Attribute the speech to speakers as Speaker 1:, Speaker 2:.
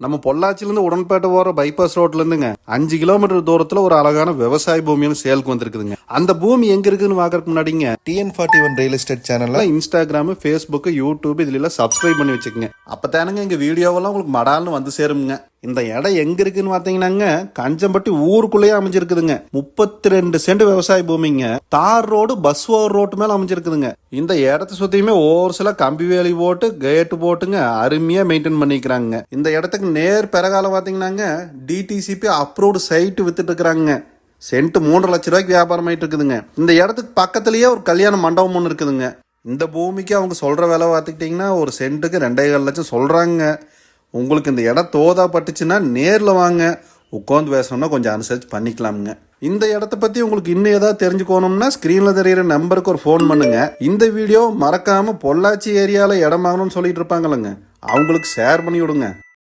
Speaker 1: நம்ம பொள்ளாச்சியிலிருந்து உடன்பேட்டை போற பைபாஸ் ரோட்ல இருந்துங்க 5 கிலோமீட்டர் தூரத்துல ஒரு அழகான விவசாய பூமியும் சேலுக்கு வந்திருக்குதுங்க. அந்த பூமி எங்க இருக்குன்னு பாக்கறதுக்கு முன்னாடிங்க
Speaker 2: TN41 ரியல் எஸ்டேட் சேனல்ல
Speaker 1: இன்ஸ்டாகிராம், ஃபேஸ்புக், யூடியூப் இதுல எல்லாம் சப்ஸ்கிரைப் பண்ணி வச்சுக்கோங்க. அப்பதானுங்க எங்க வீடியோவெல்லாம் உங்களுக்கு மடால்னு வந்து சேருங்க. இந்த இடம் எங்க இருக்குன்னு பாத்தீங்கன்னாங்க கஞ்சம்பட்டி ஊருக்குள்ளேயே அமைஞ்சிருக்குதுங்க. 32 சென்ட் விவசாய பூமிங்க. தார் ரோடு, பஸ் ஓவர் ரோட்டு மேல அமைஞ்சிருக்குதுங்க. இந்த இடத்த சுத்தியுமே ஒரு சில கம்பி வேலி போட்டு கேட்டு போட்டுங்க அருமையா மெயின்டைன் பண்ணிக்கிறாங்க. இந்த இடத்துக்கு நேர் பிறகால பாத்தீங்கன்னாங்க டிடிசிபி அப்ரூவ்டு சைட் வித்துட்டு இருக்கிறாங்க. சென்ட் 3 லட்சம் ரூபாய்க்கு வியாபாரம் ஆயிட்டு இருக்குதுங்க. இந்த இடத்துக்கு பக்கத்திலேயே ஒரு கல்யாண மண்டபம் ஒன்று இருக்குதுங்க. இந்த பூமிக்கு அவங்க சொல்ற விலை பார்த்துக்கிட்டீங்கன்னா ஒரு சென்ட்டுக்கு 2,4 லட்சம் சொல்றாங்க. உங்களுக்கு இந்த இடம் தோதா பட்டுச்சுன்னா நேரில் வாங்க, உட்காந்து பேசணும்னா கொஞ்சம் அனுசரிச்சு பண்ணிக்கலாமுங்க. இந்த இடத்த பத்தி உங்களுக்கு இன்னும் ஏதாவது தெரிஞ்சுக்கணும்னா ஸ்கிரீன்ல தெரியுற நம்பருக்கு ஒரு ஃபோன் பண்ணுங்க. இந்த வீடியோ மறக்காம பொள்ளாச்சி ஏரியால இடம் வாங்கணும்னு சொல்லிட்டு இருப்பாங்களங்க, அவங்களுக்கு ஷேர் பண்ணி விடுங்க.